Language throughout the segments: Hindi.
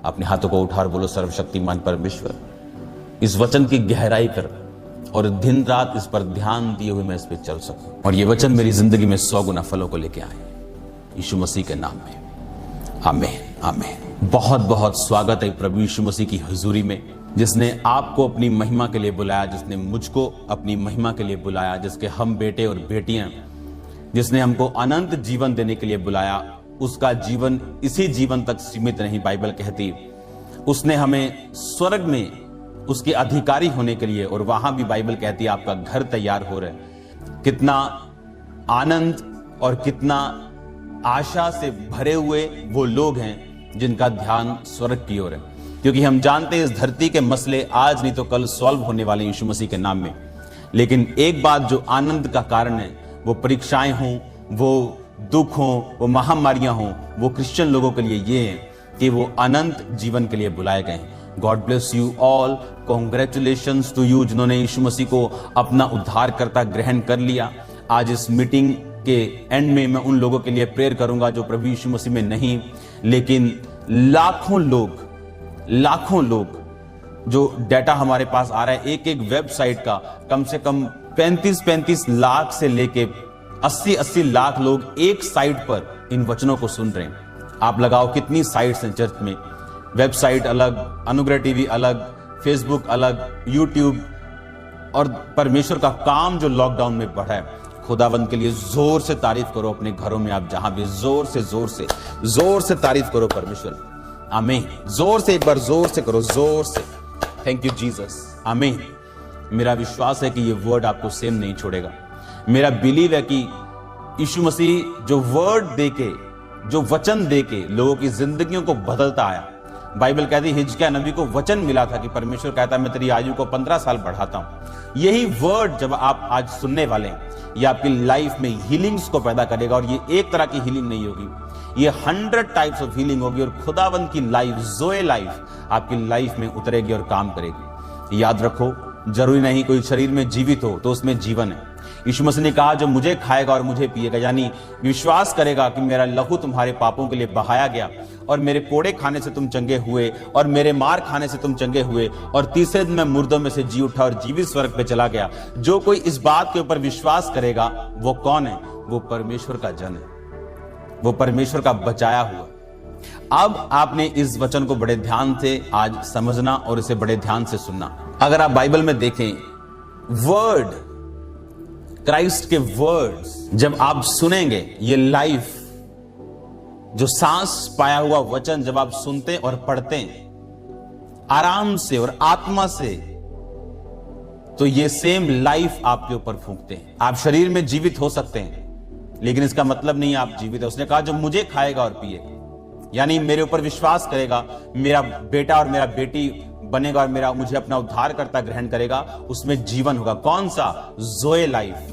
अपने हाथों को उठा और बोलो, सर्वशक्तिमान परमेश्वर, इस वचन की गहराई कर और दिन रात इस पर ध्यान दिए हुए मैं इस पर चल सकूं और ये वचन मेरी जिंदगी में 100 गुना फलों को लेके आए, यीशु मसीह के नाम में, आमीन आमीन। बहुत बहुत स्वागत है प्रभु यीशु मसीह की हुजूरी में, जिसने आपको अपनी महिमा के लिए बुलाया, जिसने मुझको अपनी महिमा के लिए बुलाया, जिसके हम बेटे और बेटियां, जिसने हमको अनंत जीवन देने के लिए बुलाया। उसका जीवन इसी जीवन तक सीमित नहीं, बाइबल कहती उसने हमें स्वर्ग में उसके अधिकारी होने के लिए, और वहां भी बाइबल कहती है आपका घर तैयार हो रहा है। कितना आनंद और कितना आशा से भरे हुए वो लोग हैं जिनका ध्यान स्वर्ग की ओर है, क्योंकि हम जानते हैं इस धरती के मसले आज नहीं तो कल सॉल्व होने वाले यीशु मसीह के नाम में। लेकिन एक बात जो आनंद का कारण है, वो परीक्षाएं हों, वो दुख हों, वो महामारियां हों, वो क्रिश्चियन लोगों के लिए ये है कि वो अनंत जीवन के लिए बुलाए गए हैं। God bless you all, congratulations to you जिन्होंने यीशु मसीह को अपना उद्धारकर्ता ग्रहण कर लिया। आज इस मीटिंग के एंड में मैं उन लोगों के लिए प्रेयर करूंगा जो प्रभु यीशु मसीह में नहीं, लेकिन लाखों लोग जो डाटा हमारे पास आ रहा है, एक वेबसाइट का कम से कम 35 लाख से लेके 80 लाख लोग एक साइट पर इन वचनों को सुन रहे हैं। आप लगाओ कितनी साइट्स हैं चर्च में, वेबसाइट अलग, अनुग्रह टीवी अलग, फेसबुक अलग, यूट्यूब, और परमेश्वर का काम जो लॉकडाउन में बढ़ा है। खुदावंद के लिए जोर से तारीफ करो अपने घरों में, आप जहां भी जोर से तारीफ करो परमेश्वर, आमीन। जोर से एक बार जोर से करो, जोर से, थैंक यू जीसस, आमीन। मेरा विश्वास है कि ये वर्ड आपको सेम नहीं छोड़ेगा। मेरा बिलीव है कि यीशु मसीह जो वर्ड देके, जो वचन देके लोगों की जिंदगियों को बदलता आया। बाइबल कहती है हिजकिय्याह नबी को वचन मिला था कि परमेश्वर कहता है मैं तेरी आयु को 15 साल बढ़ाता हूं। यही वर्ड जब आप आज सुनने वाले हैं, ये आपकी लाइफ में हीलिंग्स को पैदा करेगा, और ये एक तरह की हीलिंग नहीं होगी, ये 100 टाइप्स ऑफ हीलिंग होगी, और खुदावंद की लाइफ, ज़ोए लाइफ आपकी लाइफ में उतरेगी और काम करेगी। याद रखो, जरूरी नहीं कोई शरीर में जीवित हो तो उसमें जीवन है। यीशु मसीह ने कहा जो मुझे खाएगा और मुझे पिएगा, यानी विश्वास करेगा कि मेरा लहू तुम्हारे पापों के लिए बहाया गया, और मेरे कोड़े खाने से तुम चंगे हुए, और मेरे मार खाने से तुम चंगे हुए, और तीसरे दिन मैं मुर्दों में से जी उठा और जीवित स्वर्ग पे चला गया। जो कोई इस बात के ऊपर विश्वास करेगा वो कौन है? वो परमेश्वर का जन है, वो परमेश्वर का बचाया हुआ। अब आपने इस वचन को बड़े ध्यान से आज समझना और इसे बड़े ध्यान से सुनना। अगर आप बाइबल में देखें, वर्ड, क्राइस्ट के वर्ड्स जब आप सुनेंगे, ये लाइफ जो सांस पाया हुआ वचन जब आप सुनते और पढ़ते हैं आराम से और आत्मा से, तो ये सेम लाइफ आपके ऊपर फूंकते हैं। आप शरीर में जीवित हो सकते हैं, लेकिन इसका मतलब नहीं आप जीवित है। उसने कहा जो मुझे खाएगा और पिएगा, यानी मेरे ऊपर विश्वास करेगा, मेरा बेटा और मेरा बेटी बनेगा और मुझे अपना उद्धारकर्ता ग्रहण करेगा, उसमें जीवन होगा। कौन सा? ज़ोए लाइफ।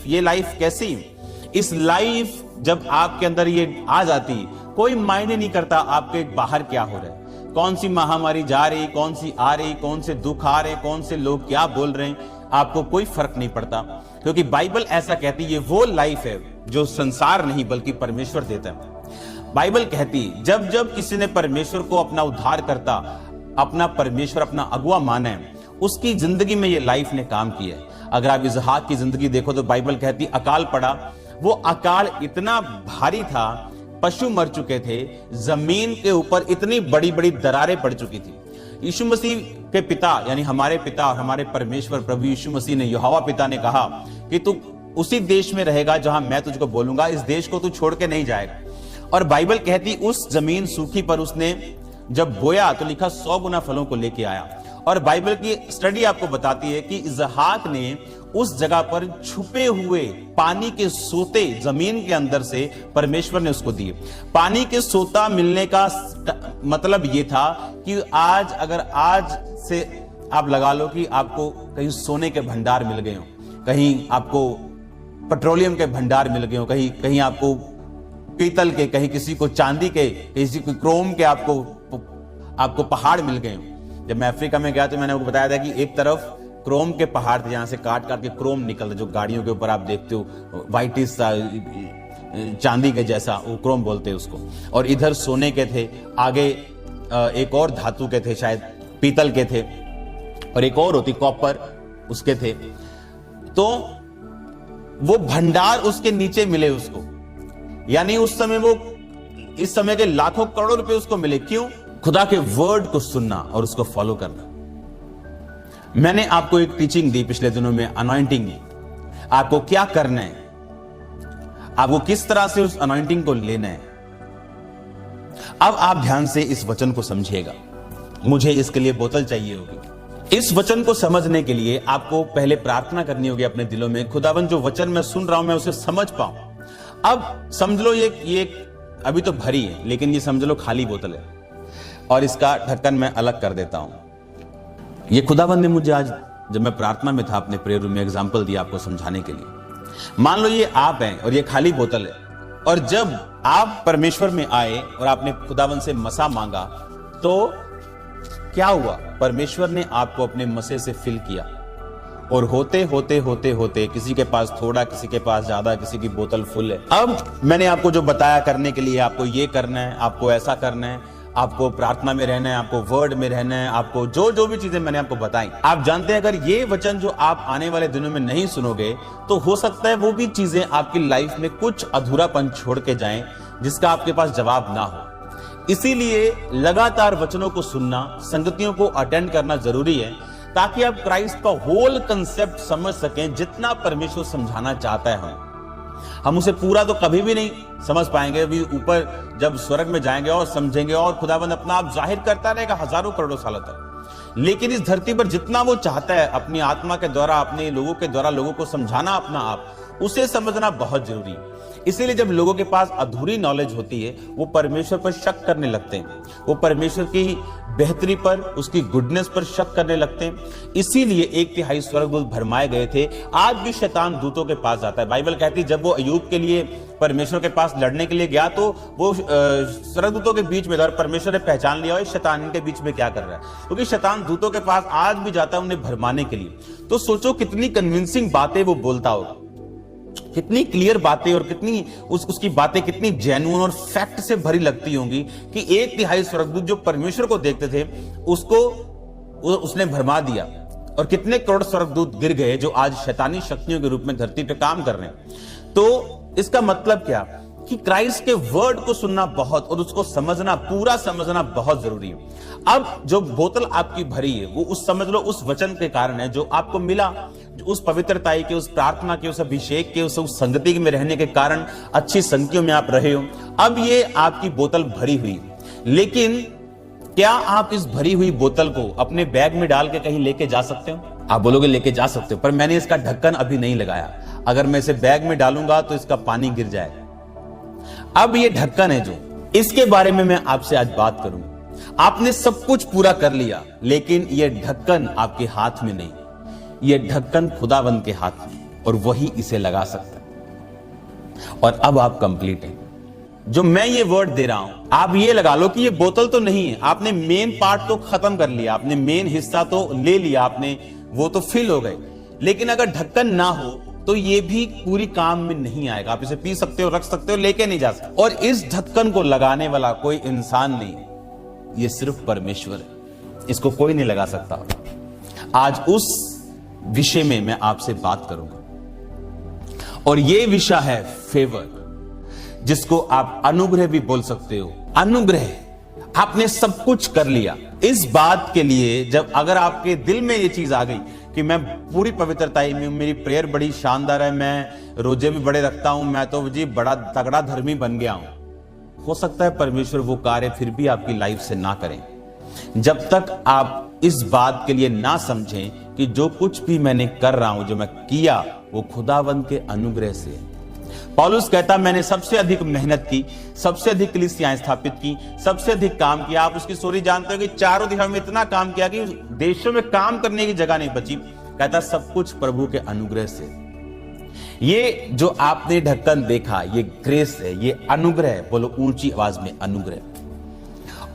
ये लाइफ कैसी? इस लाइफ जब आपके अंदर ये आ जाती, कोई मायने नहीं करता आपके बाहर क्या हो रहा है, कौन सी महामारी जा रही, कौन सी आ रही, कौन से दुख आ रहे, कौन से लोग क्या बोल रहे हैं, आपको कोई फर्क नहीं पड़ता, क्योंकि बाइबल ऐसा कहती है ये वो लाइफ है जो संसार नहीं बल्कि परमेश्वर देता है। बाइबल कहती जब जब किसी ने परमेश्वर को अपना उद्धार करता, अपना परमेश्वर अपना अगुआ माना है, उसकी जिंदगी में ये लाइफ ने काम किया है। अगर आप इसहाक की जिंदगी देखो तो बाइबल कहती अकाल पड़ा, वो अकाल इतना भारी था, पशु मर चुके थे, जमीन के ऊपर इतनी बड़ी बड़ी दरारें पड़ चुकी थी। यीशु मसीह के पिता यानी हमारे पिता और हमारे परमेश्वर प्रभु यीशु मसीह ने, यहोवा पिता ने कहा कि तू उसी देश में रहेगा जहां मैं तुझको बोलूंगा, इस देश को तू छोड़ के नहीं जाएगा। और बाइबल कहती उस जमीन सूखी पर उसने जब बोया तो लिखा 100 गुना फलों को लेके आया। और बाइबल की स्टडी आपको बताती है कि इसहाक ने उस जगह पर छुपे हुए पानी के सोते जमीन के अंदर से परमेश्वर ने उसको दिए। पानी के सोता मिलने का मतलब यह था कि आज अगर आज से आप लगा लो कि आपको कहीं सोने के भंडार मिल गए हो, कहीं आपको पेट्रोलियम के भंडार मिल गए हो, कहीं आपको पीतल के, कहीं किसी को चांदी के, किसी को क्रोम के आपको पहाड़ मिल गए हो। जब मैं अफ्रीका में गया तो मैंने आपको बताया था कि एक तरफ क्रोम के पहाड़ थे, जहां से काट काट के क्रोम निकलते, जो गाड़ियों के ऊपर आप देखते हो व्हाइटिश सा चांदी के जैसा, वो क्रोम बोलते हैं उसको, और इधर सोने के थे, आगे एक और धातु के थे, शायद पीतल के थे, और एक और होती कॉपर उसके थे। तो वो भंडार उसके नीचे मिले उसको, यानी उस समय वो इस समय के लाखों करोड़ों रुपए उसको मिले। क्यों? खुदा के वर्ड को सुनना और उसको फॉलो करना। मैंने आपको एक टीचिंग दी पिछले दिनों में, अनॉइंटिंग की। आपको क्या करना है, आपको किस तरह से उस अनॉइंटिंग को लेना है। अब आप ध्यान से इस वचन को समझिएगा। मुझे इसके लिए बोतल चाहिए होगी। इस वचन को समझने के लिए आपको पहले प्रार्थना करनी होगी अपने दिलों में, खुदावन जो वचन मैं सुन रहा हूं मैं उसे समझ पाऊं। अब समझ लो ये अभी तो भरी है, लेकिन ये समझ लो खाली बोतल है, और इसका ढक्कन मैं अलग कर देता हूं। ये खुदावन ने मुझे आज जब मैं प्रार्थना में था अपने प्रेयर रूम में एग्जाम्पल दिया आपको समझाने के लिए। मान लो ये आप हैं और ये खाली बोतल है, और जब आप परमेश्वर में आए और आपने खुदावन से मसा मांगा तो क्या हुआ? परमेश्वर ने आपको अपने मसे से फिल किया, और होते होते होते होते किसी के पास थोड़ा, किसी के पास ज्यादा, किसी की बोतल फुल है। अब मैंने आपको जो बताया करने के लिए, आपको ये करना है, आपको ऐसा करना है, आपको प्रार्थना में रहना है, आपको वर्ड में रहना है, आपको जो भी चीजें मैंने आपको बताई। आप जानते हैं अगर ये वचन जो आप आने वाले दिनों में नहीं सुनोगे तो हो सकता है वो भी चीजें आपकी लाइफ में कुछ अधूरापन छोड़ के जाएं जिसका आपके पास जवाब ना हो। इसीलिए लगातार वचनों को सुनना, संगतियों को अटेंड करना जरूरी है, ताकि आप क्राइस्ट का होल कंसेप्ट समझ सकें। जितना परमेश्वर समझाना चाहता है हम उसे पूरा तो कभी भी नहीं समझ पाएंगे। अभी ऊपर जब स्वर्ग में जाएंगे और समझेंगे, और खुदाबंद अपना आप जाहिर करता रहेगा हजारों करोड़ों सालों तक। लेकिन इस धरती पर जितना वो चाहता है अपनी आत्मा के द्वारा, अपने लोगों के द्वारा लोगों को समझाना अपना आप, उसे समझना बहुत जरूरी है। इसीलिए जब लोगों के पास अधूरी नॉलेज होती है वो परमेश्वर पर शक करने लगते हैं, वो परमेश्वर की बेहतरी पर, उसकी गुडनेस पर शक करने लगते हैं। इसीलिए 1/3 स्वर्गदूत भरमाए गए थे। आज भी शैतान दूतों के पास जाता है। बाइबल कहती है जब वो अय्यूब के लिए परमेश्वर के पास लड़ने के लिए गया तो वो स्वर्गदूतों के बीच में था, और परमेश्वर ने पहचान लिया शैतान इनके बीच में क्या कर रहा है, क्योंकि शैतान दूतों के पास आज भी जाता है उन्हें भरमाने के लिए। तो सोचो कितनी कन्विंसिंग बातें वो बोलता होगा, कितनी क्लियर बातें, और कितनी उसकी बातें कितनी जेन्युइन और फैक्ट से भरी लगती होंगी कि 1/3 स्वर्गदूत जो परमेश्वर को देखते थे उसने भरमा दिया, और कितने करोड़ स्वर्गदूत गिर गए जो आज शैतानी शक्तियों के रूप में धरती पे काम कर रहे हैं। तो इसका मतलब क्या कि क्राइस्ट के वर्ड को सुनना बहुत, और उसको समझना, पूरा समझना बहुत जरूरी है। अब जो बोतल आपकी भरी है वो उस समझ लो उस वचन के कारण है जो आपको मिला, उस पवित्रताई के, उस प्रार्थना के, उस अभिषेक के, उस संगति में रहने के कारण अच्छी संगतियों में आप रहे हो। अब ये आपकी बोतल भरी हुई, लेकिन क्या आप इस भरी हुई बोतल को अपने बैग में डाल के कहीं लेके जा सकते हो? आप बोलोगे लेके जा सकते हो, पर मैंने इसका ढक्कन अभी नहीं लगाया। अगर मैं इसे बैग में डालूंगा तो इसका पानी गिर जाएगा। अब ये ढक्कन है जो, इसके बारे में मैं आपसे आज बात करूंगा। आपने सब कुछ पूरा कर लिया, लेकिन ये ढक्कन आपके हाथ में नहीं, ये ढक्कन खुदावंद के हाथ में, और वही इसे लगा सकता है। और अब आप कंप्लीट हैं। जो मैं ये वर्ड दे रहा हूं, आप ये लगा लो कि ये बोतल तो नहीं है। आपने मेन पार्ट तो खत्म कर लिया, आपने मेन हिस्सा तो ले लिया, आपने वो तो फिल हो गए, लेकिन अगर ढक्कन ना हो तो ये भी पूरी काम में नहीं आएगा। आप इसे पी सकते हो, रख सकते हो, लेके नहीं जा सकते। और इस ढक्कन को लगाने वाला कोई इंसान नहीं, ये सिर्फ परमेश्वर है, इसको कोई नहीं लगा सकता। आज उस विषय में मैं आपसे बात करूंगा, और ये विषय है फेवर, जिसको आप अनुग्रह भी बोल सकते हो। अनुग्रह, आपने सब कुछ कर लिया। इस बात के लिए जब अगर आपके दिल में ये चीज आ गई कि मैं पूरी पवित्रता में, मेरी प्रेयर बड़ी शानदार है, मैं रोजे भी बड़े रखता हूं, मैं तो जी बड़ा तगड़ा धर्मी बन गया हूं, हो सकता है परमेश्वर वो कार्य फिर भी आपकी लाइफ से ना करें, जब तक आप इस बात के लिए ना समझें कि जो कुछ भी मैंने कर रहा हूं, जो मैं किया, वो खुदावंद के अनुग्रह से है। पौलुस कहता मैंने सबसे अधिक मेहनत की, सबसे अधिक कलीसियाएं स्थापित की, सबसे अधिक काम किया। आप उसकी स्टोरी जानते हो कि चारों दिशाओं में इतना काम किया कि देशों में काम करने की जगह नहीं बची। कहता सब कुछ प्रभु के अनुग्रह से। ये जो आपने ढक्कन देखा, ये ग्रेस है, ये अनुग्रह है। बोलो ऊंची आवाज में, अनुग्रह।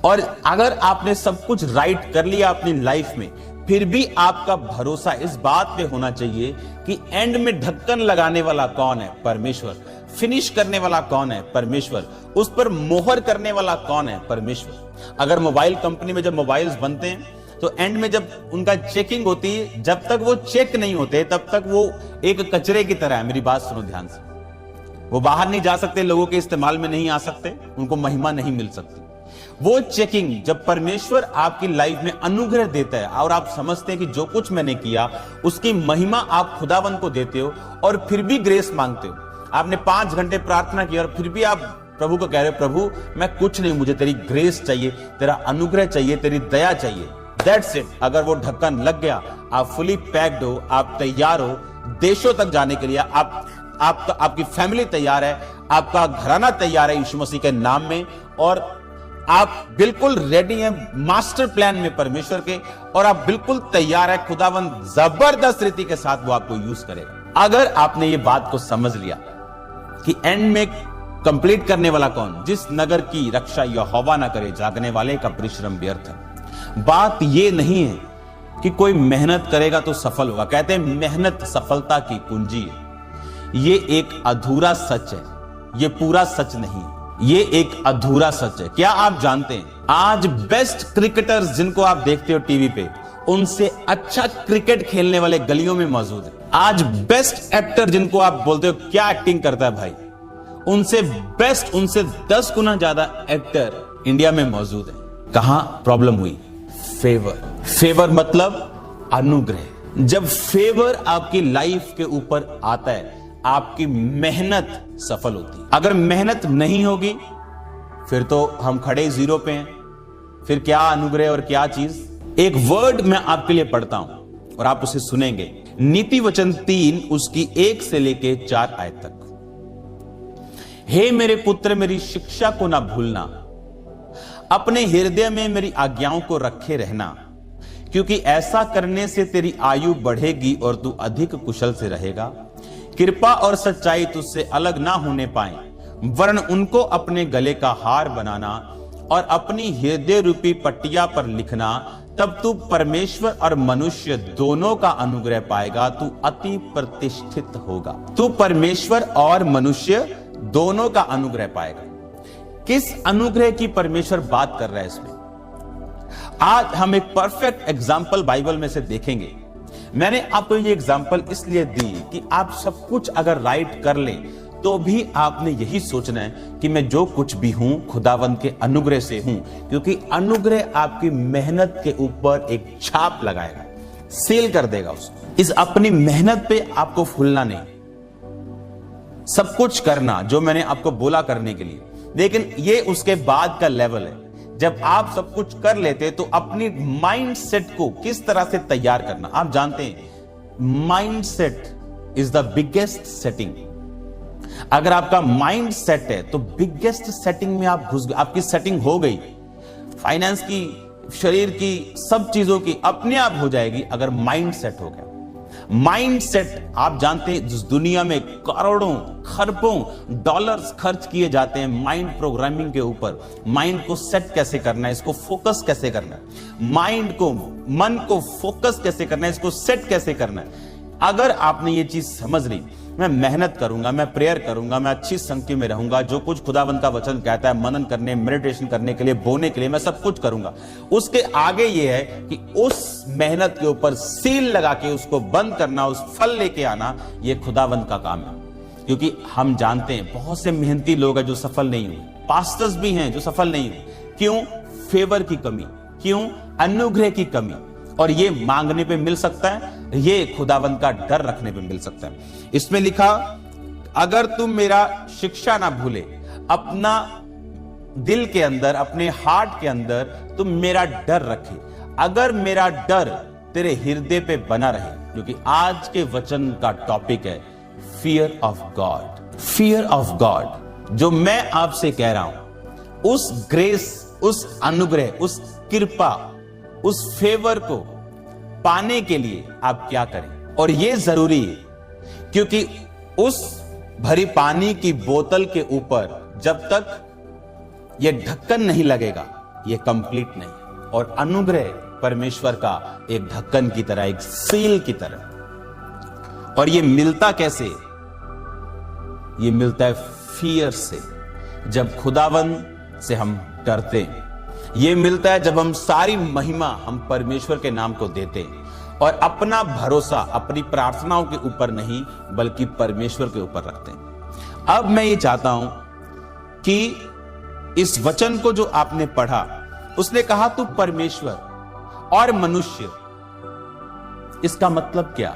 और अगर आपने सब कुछ राइट कर लिया अपनी लाइफ में, फिर भी आपका भरोसा इस बात पे होना चाहिए कि एंड में ढक्कन लगाने वाला कौन है? परमेश्वर। फिनिश करने वाला कौन है? परमेश्वर। उस पर मोहर करने वाला कौन है? परमेश्वर। अगर मोबाइल कंपनी में जब मोबाइल्स बनते हैं तो एंड में जब उनका चेकिंग होती है, जब तक वो चेक नहीं होते तब तक वो एक कचरे की तरह है। मेरी बात सुनो ध्यान से। वो बाहर नहीं जा सकते, लोगों के इस्तेमाल में नहीं आ सकते, उनको महिमा नहीं मिल सकती। वो चेकिंग जब परमेश्वर आपकी लाइफ में अनुग्रह देता है और आप समझते हैं कि जो कुछ मैंने किया उसकी महिमा आप खुदावन को देते हो और फिर भी ग्रेस मांगते हो। आपने 5 घंटे प्रार्थना की और फिर भी आप प्रभु को कह रहे हो, प्रभु मैं कुछ नहीं, मुझे तेरी ग्रेस चाहिए, तेरा अनुग्रह चाहिए, तेरी दया चाहिए। That's it. अगर वो ढक्कन लग गया, आप फुली पैक्ड हो, आप तैयार हो देशों तक जाने के लिए। आपकी फैमिली तैयार है, आपका घराना तैयार है यीशु मसीह के नाम में, और आप बिल्कुल रेडी हैं मास्टर प्लान में परमेश्वर के, और आप बिल्कुल तैयार है। खुदावन जबरदस्त रीति के साथ वो आपको यूज करेगा। अगर आपने ये बात को समझ लिया कि एंड में कंप्लीट करने वाला कौन? जिस नगर की रक्षा यहोवा ना करे, जागने वाले का परिश्रम व्यर्थ है। बात ये नहीं है कि कोई मेहनत करेगा तो सफल होगा। कहते हैं मेहनत सफलता की कुंजी है। ये एक अधूरा सच है, ये पूरा सच नहीं है, ये एक अधूरा सच है। क्या आप जानते हैं आज बेस्ट क्रिकेटर्स जिनको आप देखते हो टीवी पे, उनसे अच्छा क्रिकेट खेलने वाले गलियों में मौजूद है। आज बेस्ट एक्टर जिनको आप बोलते हो क्या एक्टिंग करता है भाई, उनसे बेस्ट, उनसे 10 गुना ज्यादा एक्टर इंडिया में मौजूद है। कहां प्रॉब्लम हुई? फेवर। फेवर मतलब अनुग्रह। जब फेवर आपकी लाइफ के ऊपर आता है, आपकी मेहनत सफल होती है। अगर मेहनत नहीं होगी फिर तो हम खड़े जीरो पे हैं। फिर क्या अनुग्रह और क्या चीज? एक वर्ड मैं आपके लिए पढ़ता हूं और आप उसे सुनेंगे। नीति वचन 3 उसकी 1 से लेके 4 आयत तक। हे मेरे पुत्र, मेरी शिक्षा को ना भूलना, अपने हृदय में मेरी आज्ञाओं को रखे रहना, क्योंकि ऐसा करने से तेरी आयु बढ़ेगी और तू अधिक कुशल से रहेगा। कृपा और सच्चाई तुझसे अलग ना होने पाए, वरन उनको अपने गले का हार बनाना और अपनी हृदय रूपी पट्टिया पर लिखना। तब तू परमेश्वर और मनुष्य दोनों का अनुग्रह पाएगा, तू अति प्रतिष्ठित होगा। तू परमेश्वर और मनुष्य दोनों का अनुग्रह पाएगा। किस अनुग्रह की परमेश्वर बात कर रहा है इसमें? आज हम एक परफेक्ट एग्जाम्पल बाइबल में से देखेंगे। मैंने आपको ये एग्जाम्पल इसलिए दी कि आप सब कुछ अगर राइट कर लें तो भी आपने यही सोचना है कि मैं जो कुछ भी हूं खुदावंद के अनुग्रह से हूं, क्योंकि अनुग्रह आपकी मेहनत के ऊपर एक छाप लगाएगा, सील कर देगा उसको। इस अपनी मेहनत पे आपको फूलना नहीं, सब कुछ करना जो मैंने आपको बोला करने के लिए, लेकिन ये उसके बाद का लेवल है। जब आप सब कुछ कर लेते तो अपनी माइंड सेट को किस तरह से तैयार करना। आप जानते हैं mind set is the biggest setting. अगर आपका माइंड सेट है तो बिगेस्ट सेटिंग में आप घुस गए, आपकी सेटिंग हो गई, फाइनेंस की, शरीर की, सब चीजों की अपने आप हो जाएगी अगर माइंड सेट हो गया। माइंड सेट, आप जानते हैं जिस दुनिया में करोड़ों खरबों डॉलर्स खर्च किए जाते हैं माइंड प्रोग्रामिंग के ऊपर, माइंड को सेट कैसे करना है, इसको फोकस कैसे करना है, माइंड को, मन को फोकस कैसे करना है, इसको सेट कैसे करना है। अगर आपने ये चीज समझ ली, मैं मेहनत करूंगा, मैं प्रेयर करूंगा, मैं अच्छी संगति में रहूंगा, जो कुछ खुदावंद का वचन कहता है मनन करने, मेडिटेशन करने के लिए, बोने के लिए मैं सब कुछ करूंगा। उसके आगे ये है कि उस मेहनत के ऊपर सील लगा के उसको बंद करना, उस फल लेके आना, ये खुदावंद का काम है। क्योंकि हम जानते हैं बहुत से मेहनती लोग हैं जो सफल नहीं हुए, पास्टर्स भी हैं जो सफल नहीं हुए। क्यों? फेवर की कमी। क्यों? अनुग्रह की कमी। और ये मांगने पे मिल सकता है, ये खुदावंद का डर रखने पे मिल सकता है। इसमें लिखा, अगर तुम मेरा शिक्षा ना भूले, अपना दिल के अंदर, अपने हार्ट के अंदर तुम मेरा डर रखे। अगर मेरा डर तेरे हृदय पे बना रहे, क्योंकि आज के वचन का टॉपिक है fear of God. Fear of God जो मैं आपसे कह रहा हूं, उस ग्रेस, उस अनुग्रह, उस कृपा, उस फेवर को पाने के लिए आप क्या करें। और यह जरूरी है क्योंकि उस भरी पानी की बोतल के ऊपर जब तक यह ढक्कन नहीं लगेगा, यह कंप्लीट नहीं। और अनुग्रह परमेश्वर का एक ढक्कन की तरह, एक सील की तरह। और यह मिलता कैसे? ये मिलता है फियर से, जब खुदावन से हम डरते हैं। ये मिलता है जब हम सारी महिमा हम परमेश्वर के नाम को देते हैं और अपना भरोसा अपनी प्रार्थनाओं के ऊपर नहीं बल्कि परमेश्वर के ऊपर रखते हैं। अब मैं ये चाहता हूं कि इस वचन को जो आपने पढ़ा, उसने कहा तू परमेश्वर और मनुष्य, इसका मतलब क्या?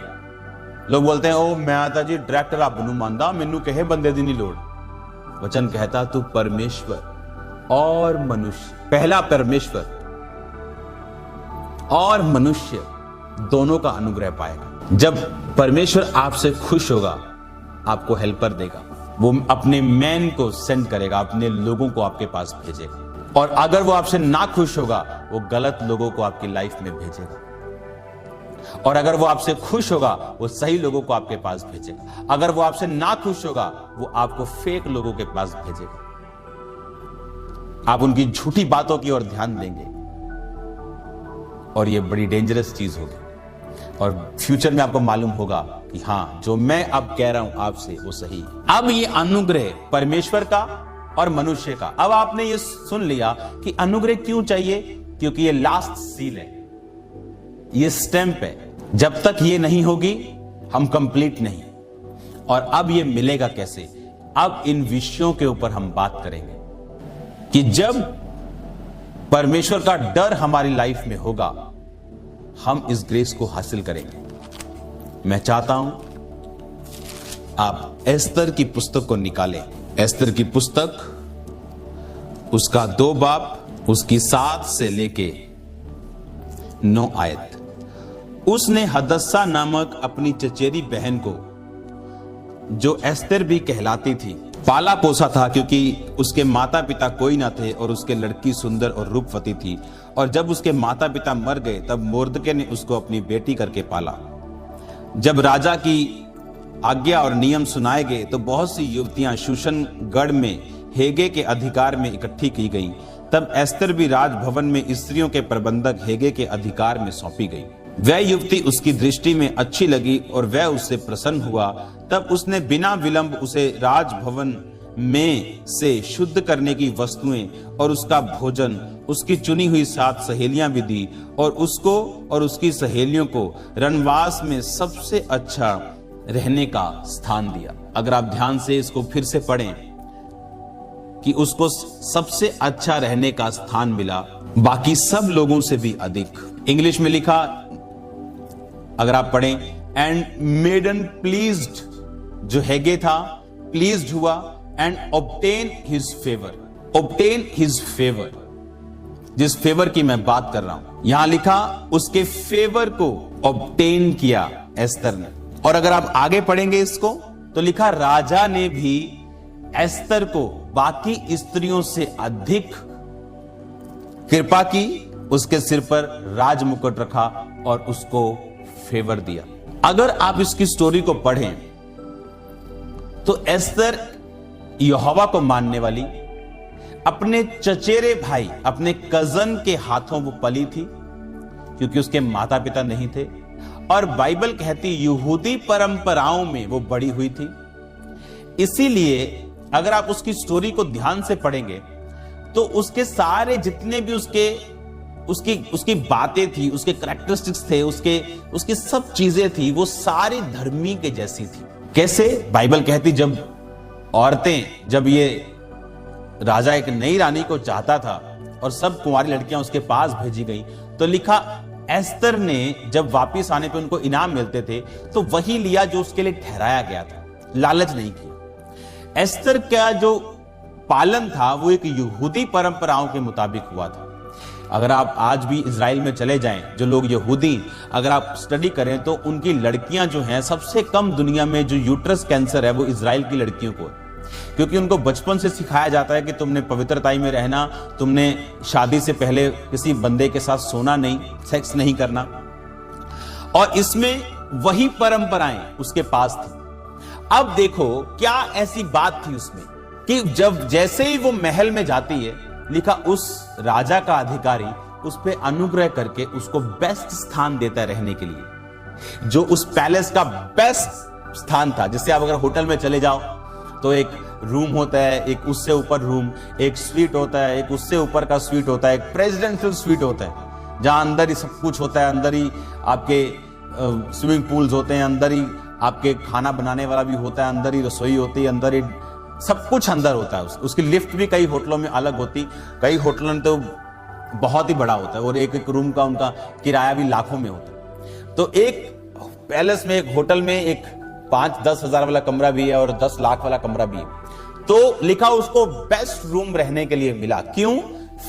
लोग बोलते हैं ओ मैं आता जी डायरेक्टर आप बनू मानदा, मैनू कहे बंदे दी नहीं लोड़। वचन कहता तू परमेश्वर और मनुष्य, पहला परमेश्वर और मनुष्य दोनों का अनुग्रह पाएगा। जब परमेश्वर आपसे खुश होगा, आपको हेल्पर देगा, वो अपने मैन को सेंड करेगा, अपने लोगों को आपके पास भेजेगा। और अगर वो आपसे ना खुश होगा, वो गलत लोगों को आपकी लाइफ में भेजेगा। और अगर वो आपसे खुश होगा, वो सही लोगों को आपके पास भेजेगा। अगर वो आपसे ना खुश होगा, वो आपको फेक लोगों के पास भेजेगा। आप उनकी झूठी बातों की ओर ध्यान देंगे और ये बड़ी डेंजरस चीज होगी। और फ्यूचर में आपको मालूम होगा कि हां, जो मैं अब कह रहा हूं आपसे वो सही है। अब ये अनुग्रह परमेश्वर का और मनुष्य का। अब आपने ये सुन लिया कि अनुग्रह क्यों चाहिए, क्योंकि ये लास्ट सील है, ये स्टैंप है। जब तक ये नहीं होगी हम कंप्लीट नहीं। और अब ये मिलेगा कैसे? अब इन विषयों के ऊपर हम बात करेंगे कि जब परमेश्वर का डर हमारी लाइफ में होगा, हम इस ग्रेस को हासिल करेंगे। मैं चाहता हूं आप एस्तर की पुस्तक को निकालें। एस्तर की पुस्तक, उसका 2 बाब, उसकी 7 से लेके 9 आयत। उसने हदस्सा नामक अपनी चचेरी बहन को, जो एस्तर भी कहलाती थी, पाला पोसा था, क्योंकि उसके माता पिता कोई ना थे और उसके लड़की सुंदर और रूपवती थी। और जब उसके माता पिता मर गए, तब मोर्दके ने उसको अपनी बेटी करके पाला। जब राजा की आज्ञा और नियम सुनाए गए, तो बहुत सी युवतियां शूशन गढ़ में हेगे के अधिकार में इकट्ठी की गईं। तब एस्तर भी राजभवन में स्त्रियों के प्रबंधक हेगे के अधिकार में सौंपी गई। वह युवती उसकी दृष्टि में अच्छी लगी और वह उससे प्रसन्न हुआ। तब उसने बिना विलंब उसे राजभवन में से शुद्ध करने की वस्तुएं और उसका भोजन, उसकी चुनी हुई 7 सहेलियां भी दी और उसको और उसकी सहेलियों को रनवास में सबसे अच्छा रहने का स्थान दिया। अगर आप ध्यान से इसको फिर से पढ़ें कि उसको सबसे अच्छा रहने का स्थान मिला, बाकी सब लोगों से भी अधिक। इंग्लिश में लिखा, अगर आप पढ़ें, एंड मेडन प्लीज्ड, जो हेगे था प्लीज्ड हुआ, and obtain his favour. Obtain his favour, जिस फेवर की मैं बात कर रहा हूं, यहां लिखा उसके फेवर को ऑब्टेन किया एस्तर ने। और अगर आप आगे पढ़ेंगे इसको, तो लिखा राजा ने भी एस्तर को बाकी स्त्रियों से अधिक कृपा की, उसके सिर पर राज मुकुट रखा और उसको फेवर दिया। अगर आप इसकी स्टोरी को पढ़ें तो एस्तर यहोवा को मानने वाली, अपने चचेरे भाई, अपने कजन के हाथों वो पली थी, क्योंकि उसके माता पिता नहीं थे। और बाइबल कहती यहूदी परंपराओं में वो बड़ी हुई थी। इसीलिए अगर आप उसकी स्टोरी को ध्यान से पढ़ेंगे तो उसके सारे जितने भी उसकी बातें थी, उसके कैरेक्टरिस्टिक्स थे, उसकी सब चीजें थी, वो सारी धर्मी के जैसी थी। कैसे? बाइबल कहती जब ये राजा एक नई रानी को चाहता था और सब कुंवारी लड़कियां उसके पास भेजी गई, तो लिखा एस्तर ने जब वापस आने पे उनको इनाम मिलते थे तो वही लिया जो उसके लिए ठहराया गया था, लालच नहीं किया। एस्तर का जो पालन था वो एक यहूदी परंपराओं के मुताबिक हुआ था। अगर आप आज भी इजराइल में चले जाएं, जो लोग यहूदी, अगर आप स्टडी करें तो उनकी लड़कियां जो हैं, सबसे कम दुनिया में जो यूट्रस कैंसर है वो इजराइल की लड़कियों को है, क्योंकि उनको बचपन से सिखाया जाता है कि तुमने पवित्रताई में रहना, तुमने शादी से पहले किसी बंदे के साथ सोना नहीं, सेक्स नहीं करना। और इसमें वही परंपराएं उसके पास थी। अब देखो क्या ऐसी बात थी उसमें कि जब जैसे ही वो महल में जाती है, लिखा उस राजा का अधिकारी उस पे अनुग्रह करके उसको बेस्ट स्थान देता है रहने के लिए, जो उस पैलेस का बेस्ट स्थान था। जिससे आप अगर होटल में चले जाओ तो एक रूम होता है, एक उससे ऊपर रूम, एक स्वीट होता है, एक उससे ऊपर का स्वीट होता है, एक प्रेसिडेंशियल स्वीट होता है जहां अंदर ही सब कुछ होता है, अंदर ही आपके स्विमिंग पूल्स होते हैं, अंदर ही आपके खाना बनाने वाला भी होता है, अंदर ही रसोई होती है, अंदर ही सब कुछ अंदर होता है। उसकी लिफ्ट भी कई होटलों में अलग होती, कई होटलों में तो बहुत ही बड़ा होता है और एक एक रूम का उनका किराया भी लाखों में होता है। तो एक पैलेस में, एक होटल में एक 5-10 हजार वाला कमरा भी है और 10 लाख वाला कमरा भी है। तो लिखा उसको बेस्ट रूम रहने के लिए मिला। क्यों?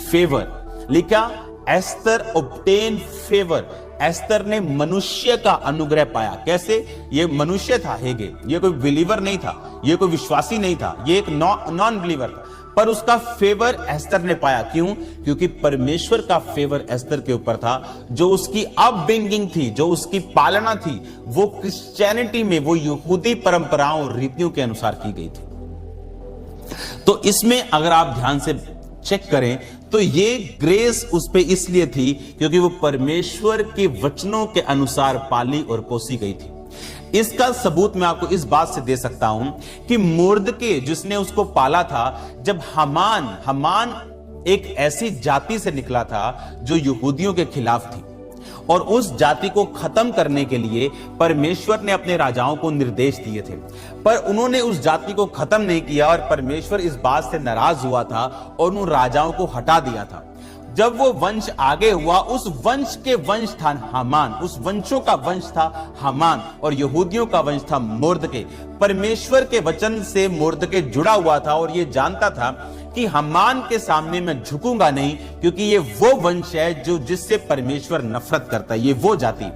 फेवर। लिखा एस्तर ऑब्टेन फेवर। एस्तर ने मनुष्य का अनुग्रह पाया। कैसे? ये मनुष्य था हेगे, ये कोई बिलीवर नहीं था, ये कोई विश्वासी नहीं था, ये एक नॉन बिलीवर था, पर उसका फेवर एस्तर ने पाया। क्यों? क्योंकि परमेश्वर का फेवर एस्तर के ऊपर था। जो उसकी अपब्रिंगिंग थी, जो उसकी पालना थी, वो क्रिश्चियनिटी में, वो यहूदी परंपराओं रीतियों के अनुसार की गई थी। तो इसमें अगर आप ध्यान से चेक करें तो ये ग्रेस उस पे इसलिए थी क्योंकि वो परमेश्वर के वचनों के अनुसार पाली और पोसी गई थी। इसका सबूत मैं आपको इस बात से दे सकता हूं कि मुर्दके जिसने उसको पाला था, जब हमान एक ऐसी जाति से निकला था जो यहूदियों के खिलाफ थी, और उस जाति को खत्म करने के लिए परमेश्वर ने अपने राजाओं को निर्देश दिए थे, पर उन्होंने उस जाति को खत्म नहीं किया और परमेश्वर इस बात से नाराज हुआ था और उन राजाओं को हटा दिया था। जब वो वंश आगे हुआ, उस वंश के वंश था हामान, उस वंशों का वंश था हामान, और यहूदियों का वंश था मुर्दके। परमेश्वर के वचन से मुर्दके जुड़ा हुआ था और ये जानता था कि हामान के सामने मैं झुकूंगा नहीं, क्योंकि ये वो वंश है जो जिससे परमेश्वर नफरत करता है, ये वो जाति।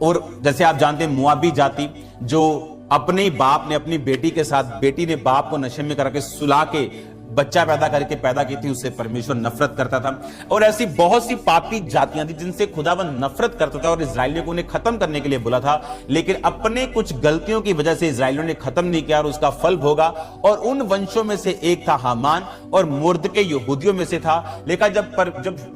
और जैसे आप जानते हैं मुआबी जाति, जो अपने बाप ने अपनी बेटी के साथ, बेटी ने बाप को नशे में करके सुला के बच्चा पैदा की थी, उससे परमेश्वर नफरत करता था। और ऐसी बहुत सी पापी जातियां थी जिनसे खुदावंद नफरत करता था और इजरायलियों को उन्हें खत्म करने के लिए बोला था, लेकिन अपने कुछ गलतियों की वजह से इजरायलियों ने खत्म नहीं किया और उसका फल भोगा। और उन वंशों में से एक था हामान और मुर्दके यहूदियों में से था। लेकिन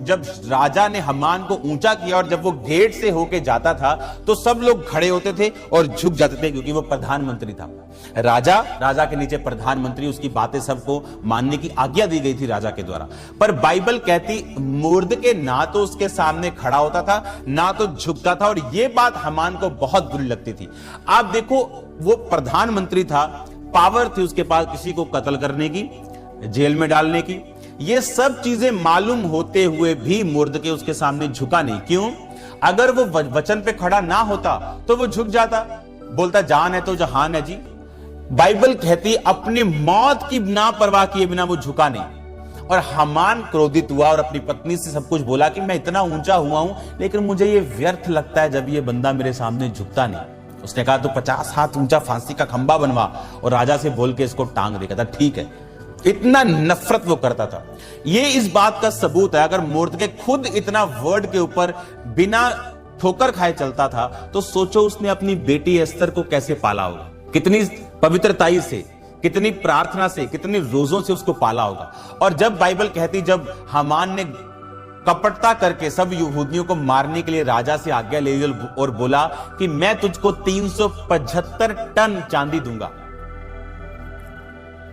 जब राजा ने हामान को ऊंचा किया और जब वो गेट से होके जाता था तो सब लोग खड़े होते थे और झुक जाते थे, क्योंकि वो प्रधानमंत्री था। राजा के नीचे प्रधानमंत्री, उसकी बातें सबको मानने की आज्ञा दी गई थी राजा के द्वारा। पर बाइबल कहती मुर्दके ना तो उसके सामने खड़ा होता था, ना तो झुकता था, और यह बात हामान को बहुत बुरी लगती थी। आप देखो, वो प्रधानमंत्री था, पावर थी उसके पास किसी को कत्ल करने की, जेल में डालने की, ये सब चीजें मालूम होते हुए भी मुर्दके उसके सामने झुका नहीं। क्यों? अगर वो वचन पे खड़ा ना होता तो वो झुक जाता, बोलता जान है तो जहान है जी। बाइबल कहती अपनी मौत की ना परवाह किए बिना वो झुका नहीं। और हामान क्रोधित हुआ और अपनी पत्नी से सब कुछ बोला कि मैं इतना ऊंचा हुआ हूं, लेकिन मुझे ये व्यर्थ लगता है जब ये बंदा मेरे सामने झुकता नहीं। उसने कहा तो 50 हाथ ऊंचा फांसी का खंबा बनवा और राजा से बोल के इसको टांग देगा था। ठीक है, इतना नफरत वो करता था। ये इस बात का सबूत है, अगर मुर्दके खुद इतना वर्ड के ऊपर बिना ठोकर खाए चलता था, तो सोचो उसने अपनी बेटी एस्तर को कैसे पाला होगा, कितनी पवित्रताई से, कितनी प्रार्थना से, कितनी रोजों से उसको पाला होगा। और जब बाइबल कहती, जब हामान ने कपटता करके सब यहूदियों को मारने के लिए राजा से आज्ञा ले और बोला कि मैं तुझको 375 टन चांदी दूंगा,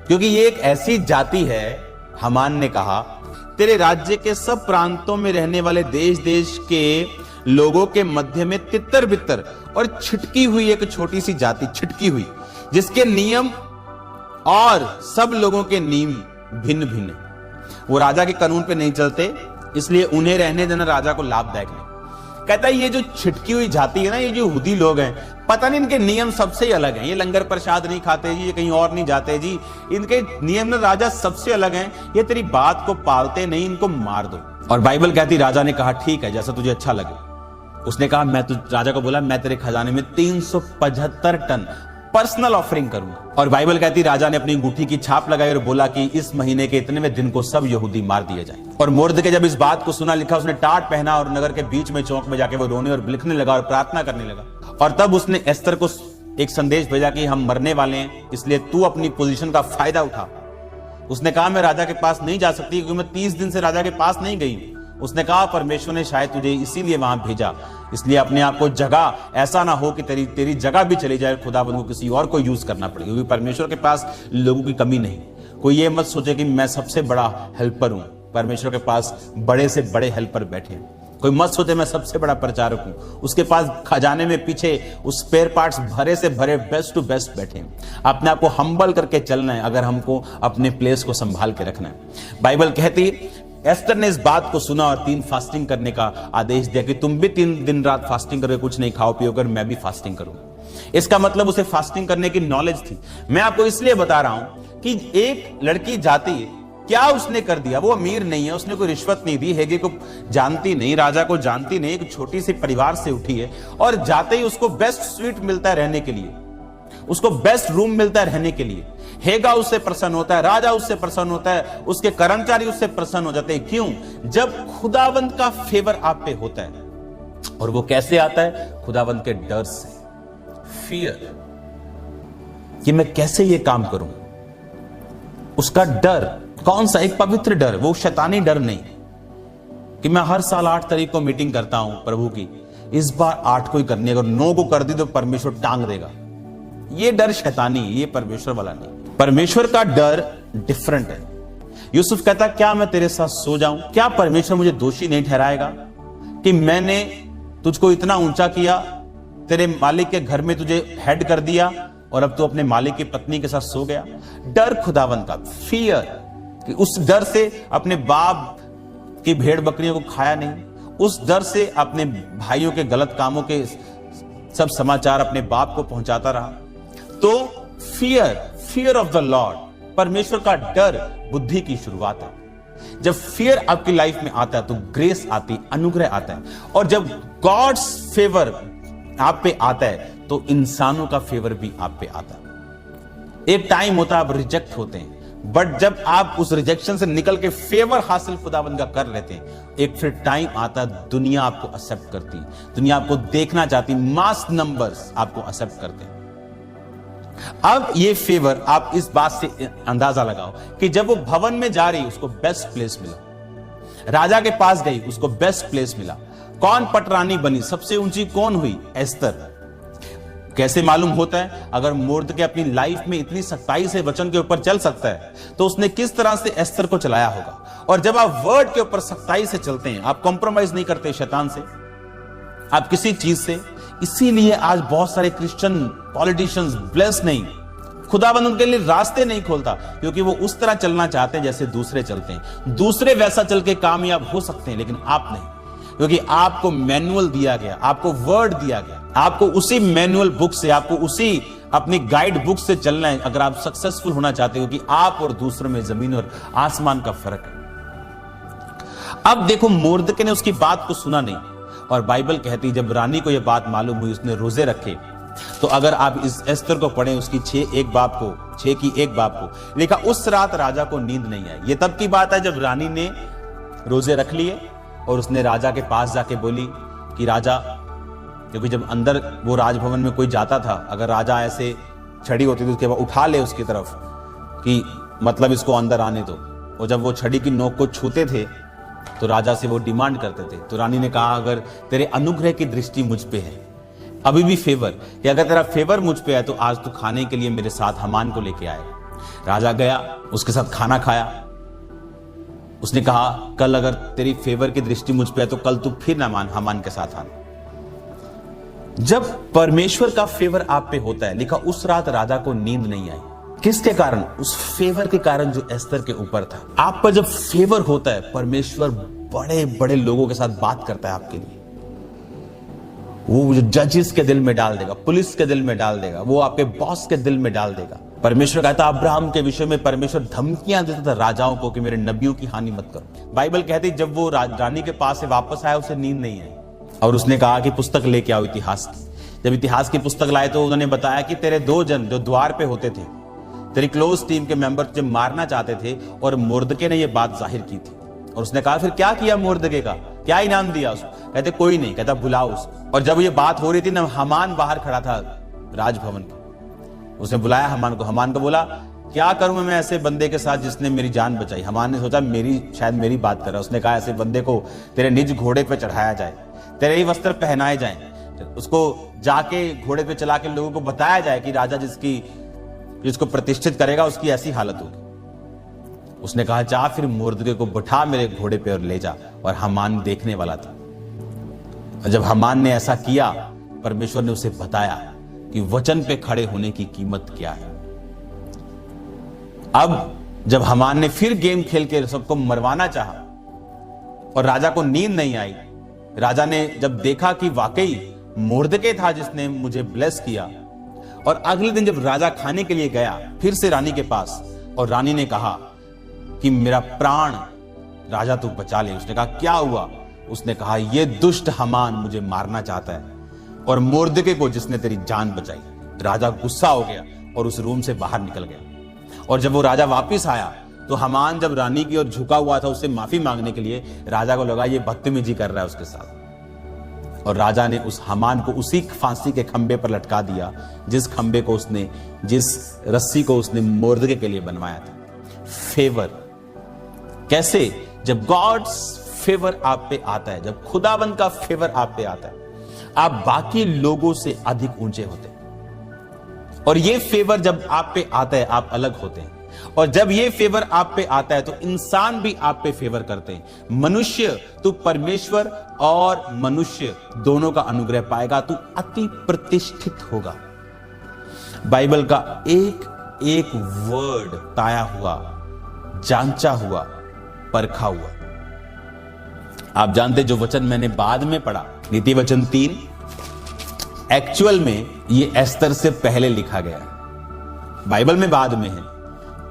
क्योंकि ये एक ऐसी जाति है। हामान ने कहा तेरे राज्य के सब प्रांतों में रहने वाले देश देश के लोगों के मध्य में तितर बितर और छिटकी हुई एक छोटी सी जाति, छिटकी हुई, जिसके नियम और सब लोगों के नियम भिन्न भिन्न, वो राजा के कानून पे नहीं चलते, इसलिए उन्हें रहने देना राजा को लाभदायक नहीं। कहता है ये जो छिटकी हुई जाति है ना, ये जो यहूदी लोग हैं, पता नहीं इनके नियम सबसे ही अलग हैं। ये लंगर प्रसाद नहीं खाते जी, ये कहीं और नहीं जाते जी, इनके नियम ना राजा सबसे अलग हैं। ये तेरी बात को पालते नहीं, इनको मार दो। और बाइबल कहती राजा ने कहा ठीक है, जैसा तुझे अच्छा लगे। उसने कहा राजा को बोला मैं तेरे खजाने में 375 टन पर्सनल ऑफरिंग करूंगा। और बाइबल कहती राजा ने अपनी अंगूठी की छाप लगाई और बोला कि इस महीने के इतनेवें दिन को सब यहूदी मार दिए जाए। और मुर्दके जब इस बात को सुना, लिखा उसने टाट पहना और नगर के बीच में चौक में जाके वो रोने और लिखने लगा और प्रार्थना करने लगा। और तब उसने एस्तर को एक संदेश भेजा कि हम मरने वाले हैं, इसलिए तू अपनी पोजीशन का फायदा उठा। उसने कहा मैं राजा के पास नहीं जा सकती, क्योंकि मैं 30 दिन से राजा के पास नहीं गई। उसने कहा परमेश्वर ने शायद तुझे इसीलिए वहां भेजा, इसलिए अपने आप को जगह, ऐसा ना हो कि तेरी जगह भी चली जाए, खुदाबंद को किसी और को यूज करना पड़े, क्योंकि परमेश्वर के पास लोगों की कमी नहीं। कोई ये मत सोचे कि मैं सबसे बड़ा हेल्पर हूं, परमेश्वर के पास बड़े से बड़े हेल्पर बैठे हैं। कोई मत सोचे मैं सबसे बड़ा प्रचारक हूं, उसके पास खजाने में पीछे उस स्पेयर पार्ट्स भरे से भरे बेस्ट टू बेस्ट बैठे हैं। अपने आप को हम्बल करके चलना है अगर हमको अपने प्लेस को संभाल के रखना है। बाइबल कहती एस्तर ने इस बात को सुना और 3 फास्टिंग करने का आदेश दिया कि तुम भी 3 दिन रात फास्टिंग करके कुछ नहीं खाओ पियो कर, मैं भी फास्टिंग करूं। इसका मतलब उसे फास्टिंग करने की नॉलेज थी। मैं आपको इसलिए बता रहा हूं कि एक लड़की जाती है, क्या उसने कर दिया, वो अमीर नहीं है, उसने कोई रिश्वत नहीं दी, हेगे को जानती नहीं, राजा को जानती नहीं, एक छोटी सी परिवार से उठी है और जाते ही उसको बेस्ट स्वीट मिलता है रहने के लिए, उसको बेस्ट रूम मिलता है रहने के लिए। हेगा उससे प्रसन्न होता है, राजा उससे प्रसन्न होता है, उसके कर्मचारी उससे प्रसन्न हो जाते हैं। क्यों? जब खुदावंत का फेवर आप पे होता है। और वो कैसे आता है? खुदावंत के डर से, फियर, कि मैं कैसे ये काम करूं। उसका डर कौन सा? एक पवित्र डर, वो शैतानी डर नहीं कि मैं हर साल 8 तारीख को मीटिंग करता हूं प्रभु की, इस बार 8 को ही करनी है, अगर 9 को कर दी तो परमेश्वर टांग देगा। ये डर शैतानी, ये परमेश्वर वाला नहीं। परमेश्वर का डर डिफरेंट है। यूसुफ कहता क्या मैं तेरे साथ सो जाऊं? क्या परमेश्वर मुझे दोषी नहीं ठहराएगा कि मैंने तुझको इतना ऊंचा किया, तेरे मालिक के घर में तुझे हेड कर दिया और अब तू अपने मालिक की पत्नी के साथ सो गया? डर खुदावंत का, फियर, कि उस डर से अपने बाप की भेड़ बकरियों को खाया नहीं, उस डर से अपने भाइयों के गलत कामों के सब समाचार अपने बाप को पहुंचाता रहा। तो फियर ऑफ द लॉर्ड, परमेश्वर का डर बुद्धि की शुरुआत है। जब फियर आपकी लाइफ में आता है तो ग्रेस आती, अनुग्रह आता है। और जब गॉड्स फेवर आप पे आता है तो इंसानों का फेवर भी आप पे आता है। एक टाइम होता है आप रिजेक्ट होते हैं, बट जब आप उस रिजेक्शन से निकल के फेवर हासिल खुदाबंद का कर लेते हैं, एक फिर टाइम आता है दुनिया आपको एक्सेप्ट करती, दुनिया आपको देखना चाहती, मास नंबर्स आपको एक्सेप्ट करते हैं। अब ये फेवर आप इस बात से अंदाजा लगाओ कि जब वो भवन में जा रही उसको बेस्ट प्लेस मिला, राजा के पास गई उसको बेस्ट प्लेस मिला। कौन पटरानी बनी? सबसे ऊंची कौन हुई? एस्तर। कैसे मालूम होता है? अगर मुर्दके अपनी लाइफ में इतनी सख्ताई से वचन के ऊपर चल सकता है तो उसने किस तरह से एस्तर को चलाया होगा। और जब आप वर्ड के ऊपर सख्ताई से चलते हैं, आप कॉम्प्रोमाइज नहीं करते शैतान से, आप किसी चीज से। इसीलिए आज बहुत सारे क्रिश्चियन पॉलिटिशियंस ब्लेस नहीं, खुदाबंद उनके लिए रास्ते नहीं खोलता, क्योंकि वो उस तरह चलना चाहते हैं जैसे दूसरे चलते हैं। दूसरे वैसा चल के कामयाब हो सकते हैं लेकिन आप नहीं, क्योंकि आपको मैनुअल दिया गया, आपको वर्ड दिया गया, आपको उसी मैनुअल बुक से, आपको उसी अपनी गाइड बुक से चलना है अगर आप सक्सेसफुल होना चाहते हो। कि आप और दूसरों में जमीन और आसमान का फर्क है। अब देखो, मोर्दके ने उसकी बात को सुना नहीं, और बाइबल कहती जब रानी को यह बात मालूम हुई उसने रोजे रखे। तो अगर आप इस एस्तर को पढ़ें, उसकी 6 की 1 बाब को लिखा, उस रात राजा को नींद नहीं आई। ये तब की बात है जब रानी ने रोजे रख लिए और उसने राजा के पास जाके बोली कि राजा, क्योंकि जब अंदर वो राजभवन में कोई जाता था, अगर राजा ऐसे छड़ी होती थी उसके बाद उठा ले उसकी तरफ कि मतलब इसको अंदर आने दो, और जब वो छड़ी की नोक को छूते थे तो राजा से वो डिमांड करते थे। तो रानी ने कहा अगर तेरे अनुग्रह की दृष्टि मुझ पे है, अभी भी फेवर, कि अगर तेरा फेवर मुझ पे है तो आज तू खाने के लिए मेरे साथ हमान को लेके आए। राजा गया, उसके साथ खाना खाया। उसने कहा कल अगर तेरी फेवर की दृष्टि मुझ पे है तो कल तू फिर हमान के साथ आना। जब परमेश्वर का फेवर आप पे होता है, लिखा उस रात राजा को नींद नहीं आई। किसके कारण? उस फेवर के कारण जो एस्तर के ऊपर था। आप पर जब फेवर होता है, परमेश्वर बड़े बड़े लोगों के साथ बात करता है आपके लिए। वो जो जजेस के दिल में डाल देगा, पुलिस के दिल में डाल देगा, वो आपके बॉस के दिल में डाल देगा। परमेश्वर कहता अब्राहम के विषय में परमेश्वर धमकियां देता था राजाओं को कि मेरे नबियों की हानि मत करो। बाइबल कहती जब वो रानी के पास से वापस आया उसे नींद नहीं आई, और उसने कहा कि पुस्तक लेके आओ इतिहास की। जब इतिहास की पुस्तक लाए तो उन्होंने बताया कि तेरे 2 जन जो द्वार पे होते थे, तेरी क्लोज टीम के मेंबर तुझे मारना चाहते थे, और मुर्दके ने यह बात जाहिर की थी। और उसने कहा फिर क्या किया मुर्दके का, क्या इनाम दिया उसको? कहते कोई नहीं, कहता बुलाओ उसको। और जब ये बात हो रही थी ना, हमान बाहर खड़ा था राजभवन के, उसने बुलाया हमान को। हमान को बोला क्या करूं मैं ऐसे बंदे के साथ जिसने मेरी जान बचाई। हमान ने सोचा शायद मेरी बात कर रहा है। उसने कहा ऐसे बंदे को तेरे निज घोड़े पे चढ़ाया जाए, तेरे ही वस्त्र पहनाए जाएं, उसको जाके घोड़े पे चला के लोगों को बताया जाए कि राजा जिसको प्रतिष्ठित करेगा उसकी ऐसी हालत होगी। उसने कहा जा फिर मुर्दगे को बिठा मेरे घोड़े पे और ले जा। और हमान देखने वाला था। और जब हमान ने ऐसा किया, परमेश्वर ने उसे बताया कि वचन पे खड़े होने की कीमत क्या है। अब जब हमान ने फिर गेम खेल के सबको मरवाना चाहा और राजा को नींद नहीं आई, राजा ने जब देखा कि वाकई मुर्दके था जिसने मुझे ब्लेस किया, और अगले दिन जब राजा खाने के लिए गया फिर से रानी के पास, और रानी ने कहा कि मेरा प्राण राजा तू बचा ले। उसने कहा क्या हुआ? उसने कहा ये दुष्ट हमान मुझे मारना चाहता है और मुर्दके को जिसने तेरी जान बचाई। राजा गुस्सा हो गया और उस रूम से बाहर निकल गया। और जब वो राजा वापस आया तो हमान जब रानी की ओर झुका हुआ था उससे माफी मांगने के लिए, राजा को लगा ये बदतमीजी कर रहा है उसके साथ, और राजा ने उस हमान को उसी फांसी के खंबे पर लटका दिया जिस रस्सी को उसने मुर्दके के लिए बनवाया था। फेवर कैसे? जब गॉड्स फेवर आप पे आता है, जब खुदाबंद का फेवर आप पे आता है, आप बाकी लोगों से अधिक ऊंचे होते हैं। और ये फेवर जब आप पे आता है आप अलग होते हैं। और जब ये फेवर आप पे आता है तो इंसान भी आप पे फेवर करते हैं। मनुष्य, तू परमेश्वर और मनुष्य दोनों का अनुग्रह पाएगा, तू अति प्रतिष्ठित होगा। बाइबल का एक एक वर्ड ताया हुआ, जांचा हुआ, परखा हुआ। आप जानते जो वचन मैंने बाद में पढ़ा, नीति वचन 3, एक्चुअल में ये एस्तर से पहले लिखा गया है। बाइबल में बाद में है,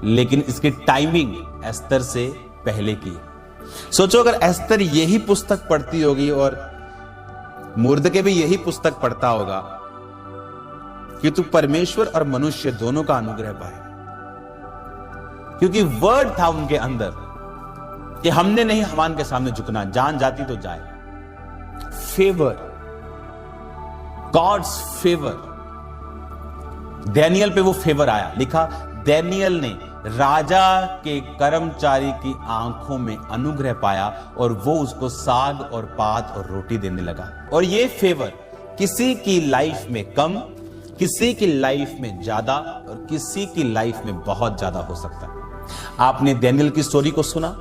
लेकिन इसकी टाइमिंग एस्तर से पहले की। सोचो अगर एस्तर यही पुस्तक पढ़ती होगी और मुर्दके भी यही पुस्तक पढ़ता होगा कि तू परमेश्वर और मनुष्य दोनों का अनुग्रह पाए, क्योंकि वर्ड था उनके अंदर कि हमने नहीं हमान के सामने झुकना, जान जाती तो जाए। Favour, God's favour. डैनियल पे वो फेवर आया। लिखा डैनियल ने राजा के कर्मचारी की आंखों में अनुग्रह पाया और वो उसको साग और पात और रोटी देने लगा। और ये फेवर किसी की लाइफ में कम, किसी की लाइफ में ज्यादा और किसी की लाइफ में बहुत ज्यादा हो सकता है। आपने डैनियल की स्टोरी को सुना,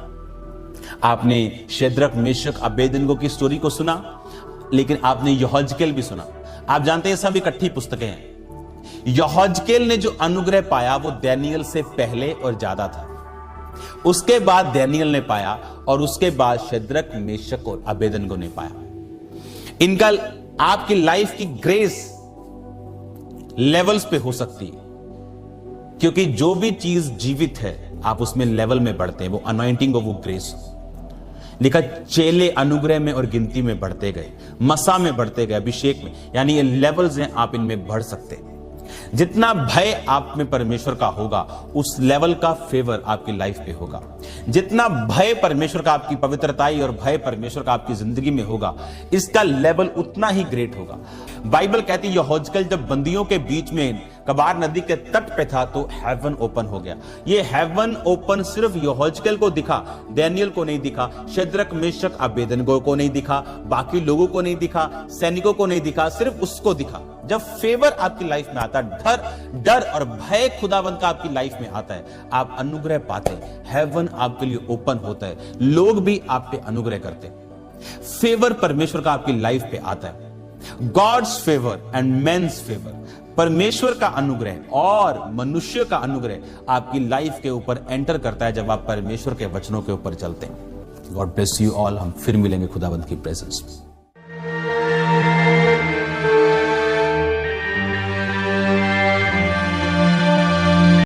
आपने शेद्रक, मेशक, अबेदनगो की स्टोरी को सुना, लेकिन आपने यहोजकेल भी सुना। आप जानते हैं सब इकट्ठी पुस्तकें हैं। यहोजकेल ने जो अनुग्रह पाया वो डैनियल से पहले और ज्यादा था। उसके बाद डैनियल ने पाया और उसके बाद शेद्रक, मेशक और अबेदनगो ने पाया। इनका आपकी लाइफ की ग्रेस लेवल्स पे हो सकती है, क्योंकि जो भी चीज जीवित है आप उसमें लेवल में बढ़ते हैं। वो अनॉइंटिंग हो, वो ग्रेस हो। लिखा चेले अनुग्रह में और गिनती में बढ़ते गए, मसा में बढ़ते गए, अभिषेक में, यानी ये लेवल्स हैं, आप इनमें बढ़ सकते हैं। जितना भय आप में परमेश्वर का होगा उस लेवल का फेवर आपकी लाइफ पे होगा। जितना भय परमेश्वर का आपकी पवित्रताई और भय परमेश्वर का आपकी जिंदगी में होगा, इसका लेवल उतना ही ग्रेट होगा। बाइबल कहती है यहोजकेल जब बंदियों के बीच में कबार नदी के तट पे था तो हेवन ओपन हो गया। ये हेवन ओपन सिर्फ यहोजकेल को दिखा, डैनियल को नहीं दिखा, शेद्रक, मेशक, अबेदनगो को नहीं दिखा, बाकी लोगों को नहीं दिखा, सैनिकों को नहीं दिखा, सिर्फ उसको दिखा। जब फेवर आपकी लाइफ में आता है, डर और भय खुदावंत का आपकी लाइफ में आता है, आप अनुग्रह पाते हैं, हेवन आपके लिए ओपन होता है, लोग भी आप पे अनुग्रह करते हैं। फेवर परमेश्वर का आपकी लाइफ पे आता है। God's favour and men's favour, परमेश्वर का अनुग्रह और मनुष्य का अनुग्रह आपकी लाइफ के ऊपर एंटर करता है जब आप परमेश्वर के वचनों के ऊपर चलते हैं। God bless you all. हम फिर मिलेंगे खुदावंत की प्रेजेंस में।